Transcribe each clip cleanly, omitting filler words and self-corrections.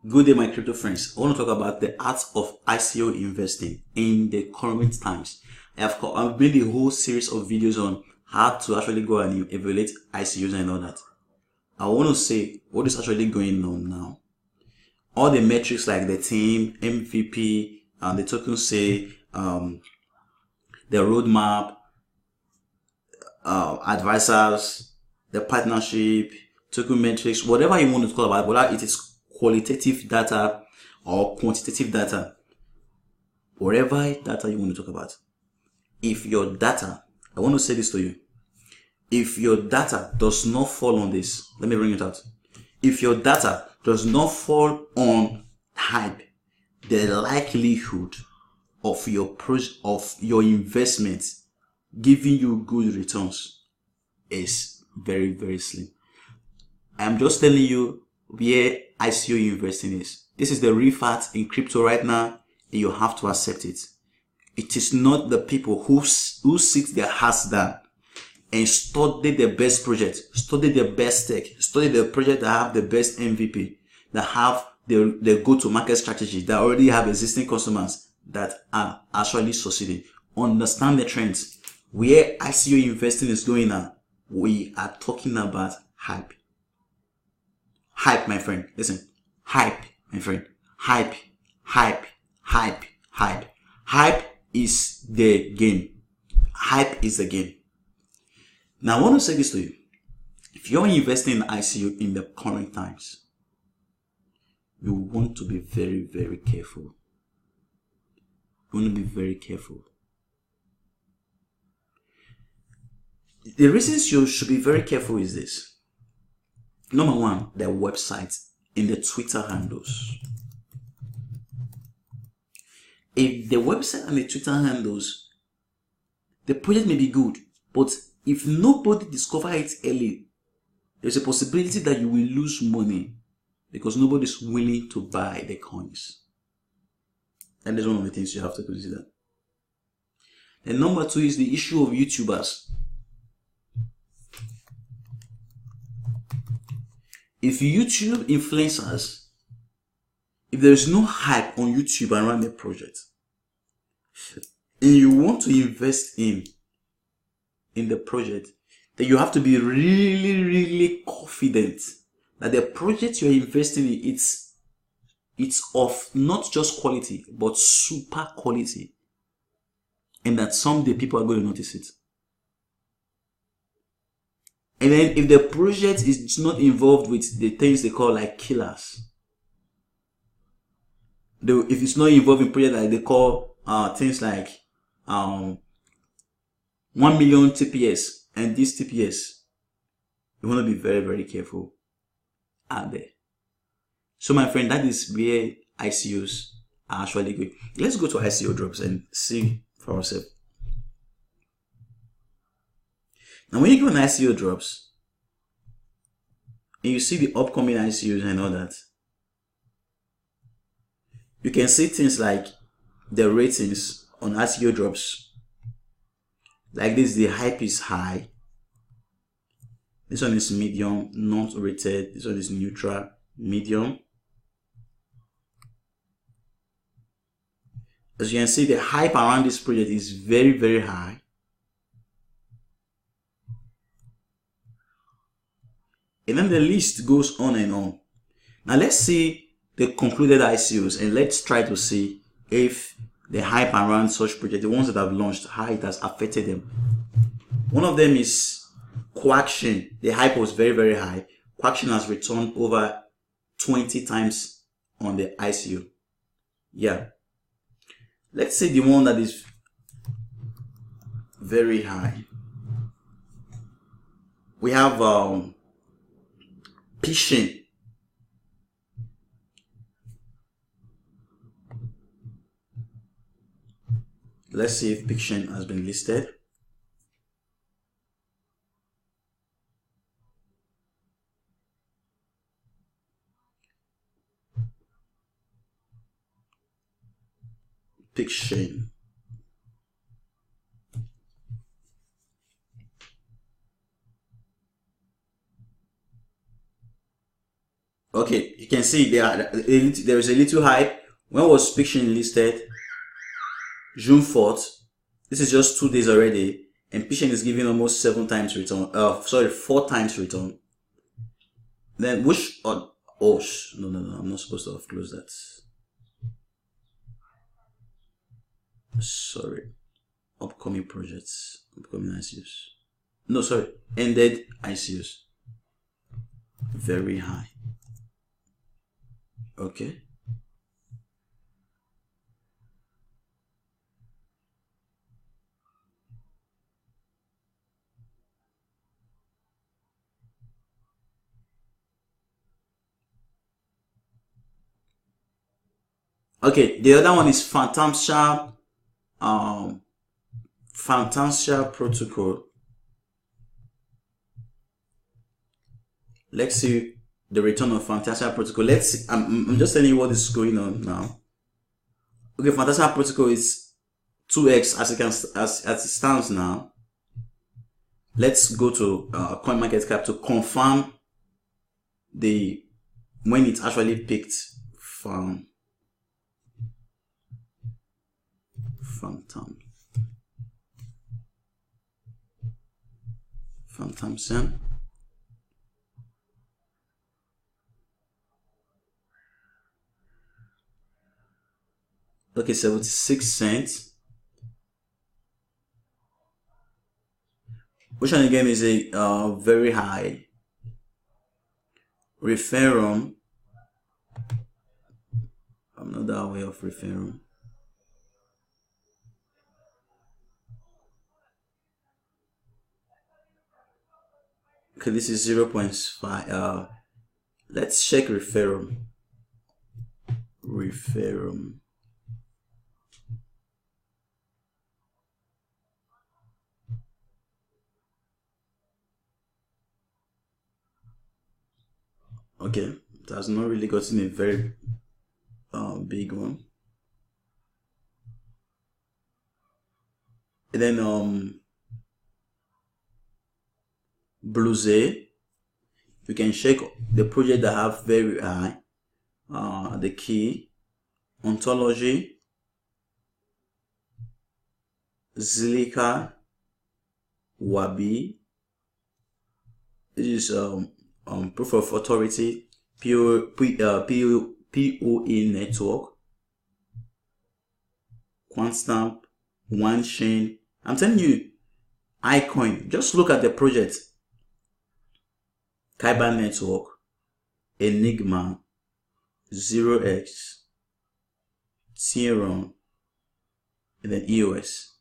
Good day, my crypto friends. I want to talk about the art of ICO investing in the current times. I've made a whole series of videos on how to actually go and evaluate ICOs and all that. I want to say what is actually going on now. All the metrics like the team, MVP, and the token say, the roadmap, advisors, the partnership, token metrics, whatever you want to talk about, whether it is qualitative data or quantitative data, whatever data you want to talk about. If your data, I want to say this to you, if your data does not fall on this, let me bring it out. If your data does not fall on hype, the likelihood of your investment giving you good returns is very, very slim. I'm just telling you where ICO investing is. This is the real fact in crypto right now, and you have to accept it. It is not the people who sit their hearts down and study the best project, study the best tech, study the project that have the best MVP, that have the go-to-market strategy, that already have existing customers that are actually succeeding. Understand the trends. Where ICO investing is going now, we are talking about hype. Hype, my friend. Listen. Hype, my friend. Hype, hype, hype, hype. Hype is the game. Hype is the game. Now, I want to say this to you. If you're investing in ICO in the current times, you want to be very, very careful. You want to be very careful. The reasons you should be very careful is this. Number one, their websites and the Twitter handles. If the website and the Twitter handles, the project may be good, but if nobody discovers it early, there's a possibility that you will lose money because nobody's willing to buy the coins. And that's one of the things you have to consider. And number two is the issue of YouTubers. If YouTube influencers, if there is no hype on YouTube around the project, and you want to invest in the project, then you have to be really, really confident that the project you're investing in, it's of not just quality, but super quality. And that someday people are going to notice it. And then if the project is not involved with the things they call like killers, if it's not involved in project like they call things like 1 million TPS and this TPS, you want to be very, very careful out there. So my friend, that is where ICOs are actually going. Let's go to ICO drops and see for ourselves. Now, when you go on ICO drops, and you see the upcoming ICOs and all that, you can see things like the ratings on ICO drops. Like this, the hype is high. This one is medium, not rated. This one is neutral, medium. As you can see, the hype around this project is very, very high. And then the list goes on and on. Now let's see the concluded ICOs and let's try to see if the hype around such projects, the ones that have launched, how it has affected them. One of them is Quarkchain. The hype was very, very high. Quarkchain has returned over 20 times on the ICO. Yeah. Let's see the one that is very high. We have Pitching. Let's see if Pitching has been listed. Pitching. Okay, You can see there is a little hype. When was Pitching listed? June 4th. This is just 2 days already, and Pitching is giving almost 7 times return. 4 times return. Then which? No, I'm not supposed to have closed that. Sorry. Upcoming projects, upcoming ICOs. No, sorry, ended ICOs. Very high. Okay. Okay, the other one is Fantasia protocol. Let's see the return of Fantasia protocol. Let's see. I'm just telling you what is going on now. Okay, Fantasia protocol is 2x as it stands now. Let's go to CoinMarketCap to confirm when it actually picked from Fantasia. Okay, 76 cents. Which one again is a very high. Referrum. Another way of referrum. Okay, this is 0.5. Let's check referrum. Okay, it has not really gotten a very big one. And then Bluze, you can check the project that have very high the key. Ontology, Zilliqa, Wabi. This is proof of authority, POE network, QuantStamp, OneChain. I'm telling you, Ico'S. Just look at the project. Kyber network, Enigma, 0x, Theron, and then EOS.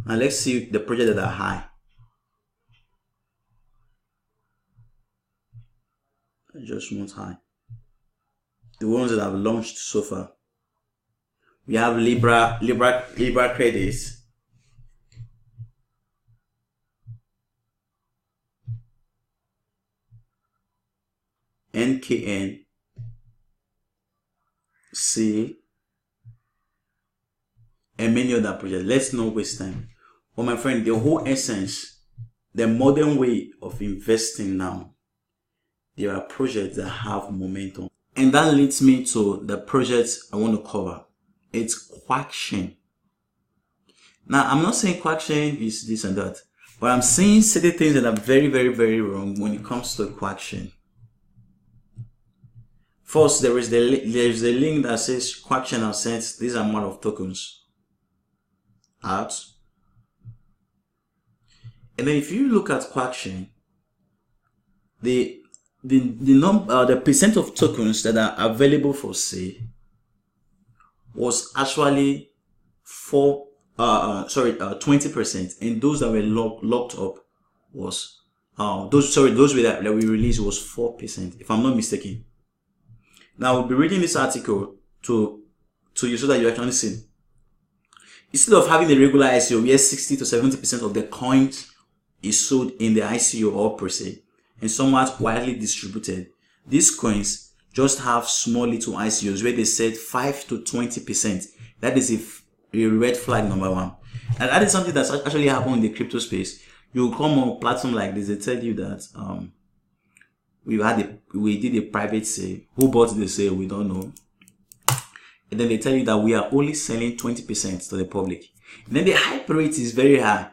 Now let's see the projects that are high. I just want high. The ones that have launched so far. We have Libra credits. NKN, C, and many other projects. Let's not waste time. But my friend, the whole essence, the modern way of investing now, there are projects that have momentum. And that leads me to the projects I want to cover. It's Quarkchain. Now, I'm not saying Quarkchain is this and that, but I'm saying certain things that are very, very, very wrong when it comes to Quarkchain. First, there is a link that says Quarkchain has sent this amount of tokens out. And then if you look at Quarkchain, the percent of tokens that are available for sale was actually 20%, and those that were locked up was those that we released was 4%, if I'm not mistaken. Now we'll be reading this article to you so that you actually see. Instead of having a regular ICO where 60 to 70% of the coins is sold in the ICO or per se and somewhat widely distributed, these coins just have small little ICOs where they said 5 to 20%. That is a red flag number one. And that is something that's actually happened in the crypto space. You come on a platform like this, they tell you that we did a private sale. Who bought the sale? We don't know. And then they tell you that we are only selling 20% to the public. And then the hype rate is very high.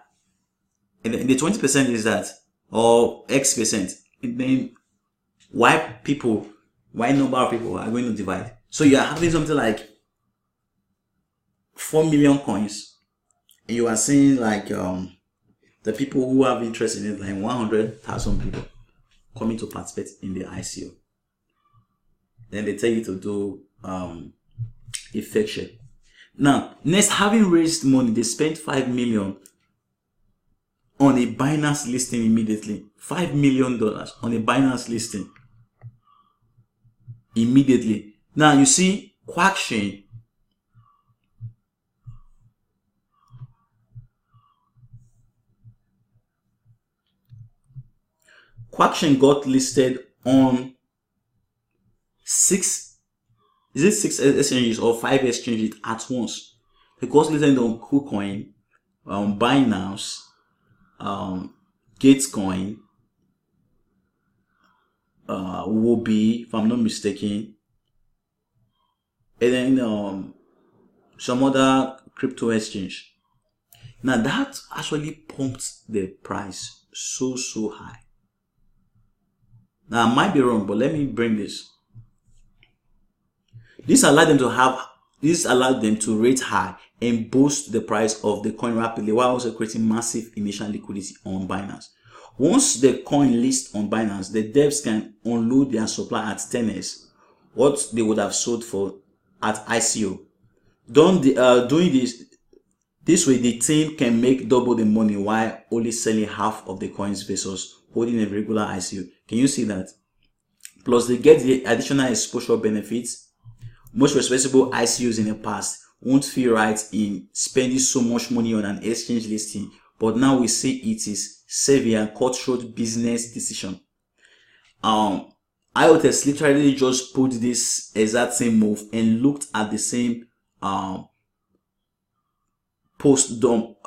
And then the 20% is that, or X percent. And then why number of people are going to divide? So you are having something like 4 million coins. And you are seeing like the people who have interest in it, like 100,000 people coming to participate in the ICO. Then they tell you to do effect share. Now, next, having raised money, they spent 5 million on a Binance listing immediately. $5 million on a Binance listing immediately. Now you see Quarkchain. Quarkchain got listed on six exchanges or 5 exchanges at once. It got listed on KuCoin, Binance, Gatecoin, Wobi, if I'm not mistaken, and then some other crypto exchange. Now that actually pumped the price so high. Now I might be wrong, but let me bring this. This allowed them to rate high and boost the price of the coin rapidly, while also creating massive initial liquidity on Binance. Once the coin lists on Binance, the devs can unload their supply at 10x what they would have sold for at ICO. Doing this way, the team can make double the money while only selling half of the coins versus holding a regular ICO. Can you see that? Plus, they get the additional exposure benefits. Most responsible ICOs in the past won't feel right in spending so much money on an exchange listing, but now we see it is savvy and cutthroat business decision. Iotex literally just put this exact same move and looked at the same post dump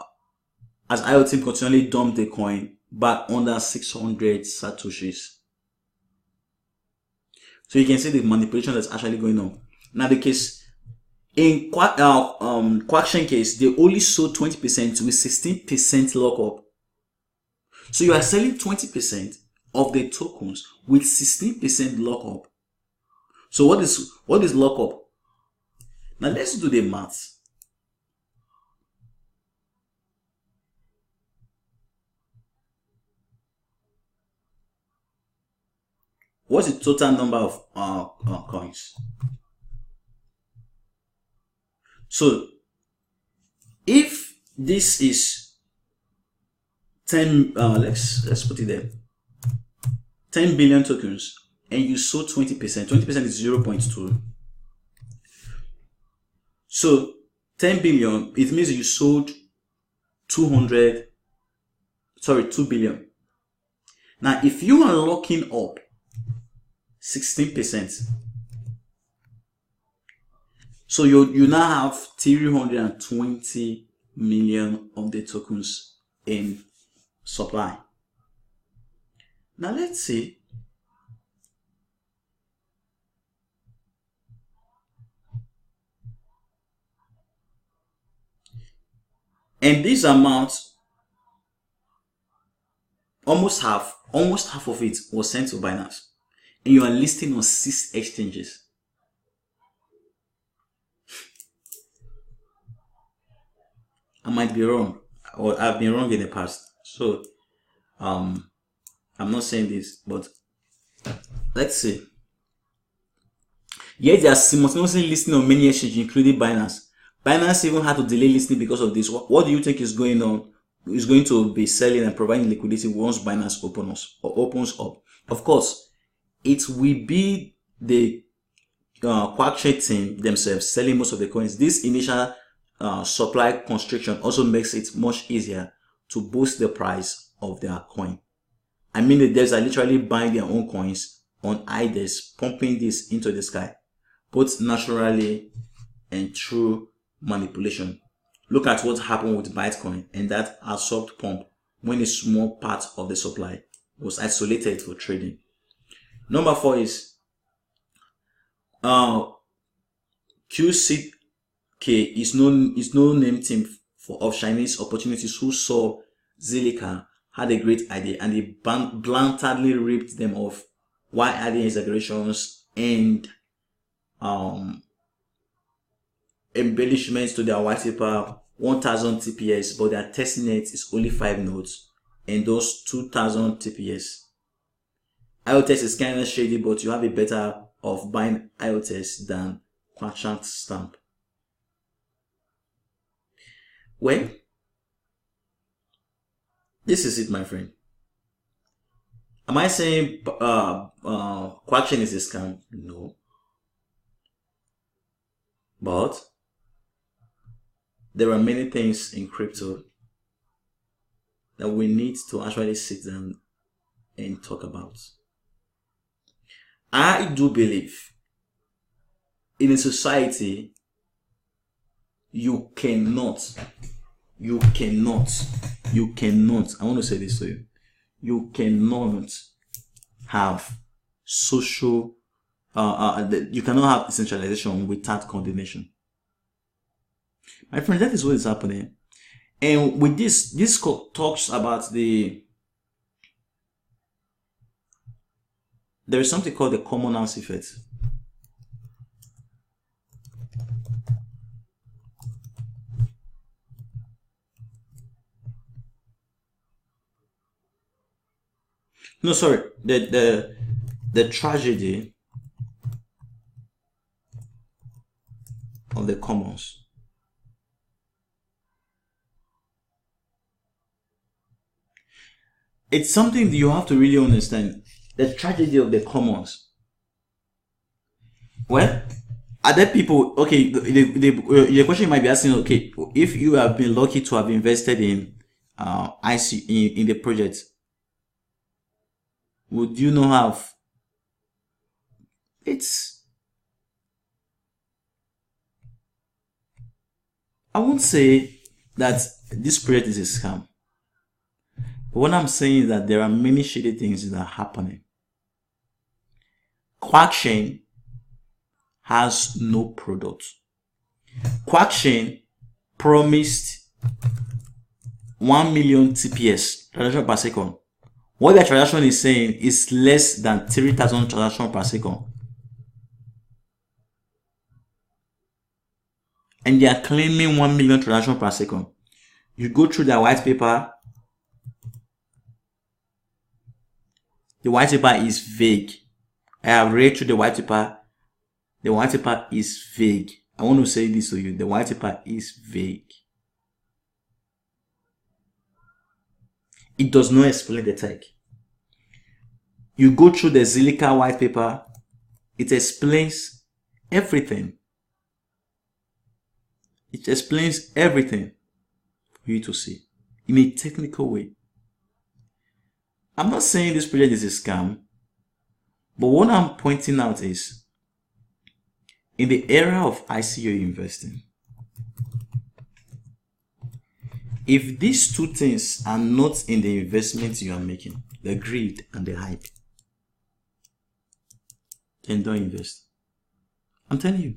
as IoT continually dumped the coin back under 600 satoshis. So you can see the manipulation that's actually going on. Now the case in Quarkchain case, they only sold 20% with 16% lockup. So you are selling 20% of the tokens with 16% lockup. So what is lockup? Now let's do the math. What's the total number of coins? So if this is 10, let's put it there, 10 billion tokens, and you sold 20%, 20% is 0.2. So 10 billion, it means you sold 2 billion. Now, if you are locking up 16%, so you now have 320 million of the tokens in supply. Now let's see. And this amount, almost half of it was sent to Binance. And you are listing on 6 exchanges. I might be wrong, or I've been wrong in the past. So, I'm not saying this, but let's see. Yet they are simultaneously listing on many exchanges, including Binance. Binance even had to delay listing because of this. What do you think is going on? Is going to be selling and providing liquidity once Binance opens up? Of course, it will be the Quarkchain team themselves selling most of the coins. This initial supply constriction also makes it much easier to boost the price of their coin. I mean, the devs are literally buying their own coins on Ico'S, pumping this into the sky, both naturally and through manipulation. Look at what happened with Bitcoin and that absorbed pump when a small part of the supply was isolated for trading. Number 4 is QCK is no name team of Chinese opportunities who saw Storiqa had a great idea and they bluntly ripped them off while adding exaggerations and embellishments to their white paper 1000 TPS, but their testnet is only 5 nodes and those 2000 TPS. Iotex is kind of shady, but you have a better of buying Iotex than Quarkchain stamp. Well, this is it, my friend. Am I saying Quarkchain is a scam? No. But there are many things in crypto that we need to actually sit down and talk about. I do believe in a society you cannot, I want to say this to you, you cannot have social, you cannot have decentralization without coordination. My friend, that is what is happening. And with this talks about there is something called the common house effect. No, sorry, the tragedy of the commons. It's something that you have to really understand. The tragedy of the commons. Well, are there people, okay, the question you might be asking, okay, if you have been lucky to have invested in in the project, would you not have? I won't say that this project is a scam. But what I'm saying is that there are many shady things that are happening. Quarkchain has no product. Quarkchain promised 1 million TPS, transaction per second. What the transaction is saying is less than 3,000 transactions per second. And they are claiming 1 million transactions per second. You go through their white paper. The white paper is vague. I have read through the white paper. The white paper is vague. I want to say this to you. The white paper is vague. It does not explain the tech. You go through the Storiqa white paper. It explains everything. It explains everything for you to see in a technical way. I'm not saying this project is a scam, but what I'm pointing out is, in the era of ICO investing, if these two things are not in the investment you are making, the greed and the hype, then don't invest. I'm telling you.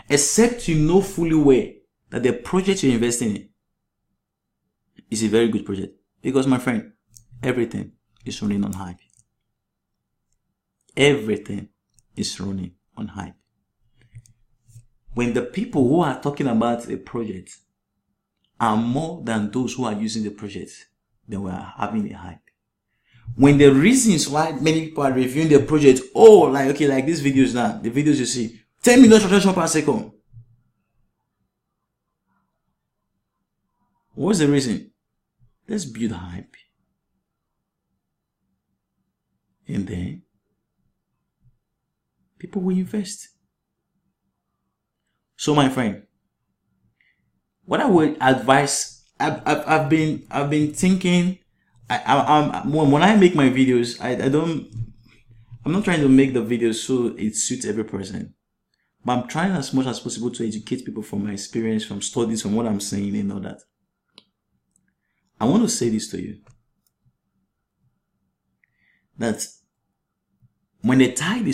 Except you know fully well that the project you're investing in is a very good project. Because, my friend, everything is running on hype. Everything is running on hype. When the people who are talking about a project are more than those who are using the project, then we are having a hype. When the reasons why many people are reviewing the project, oh, like, okay, like these videos now, the videos you see, 10 million transactions per second. What's the reason? Let's build hype. And then people will invest. So, my friend, what I would advise, I've been thinking, when I make my videos, I'm not trying to make the videos so it suits every person, but I'm trying as much as possible to educate people from my experience, from studies, from what I'm saying and all that. I want to say this to you, that When the tide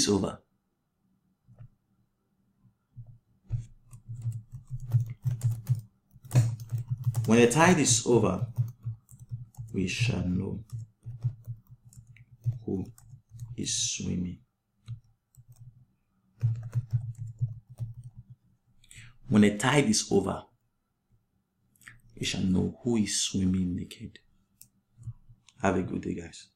is over, we shall know who is swimming. When the tide is over, we shall know who is swimming naked. Have a good day, guys.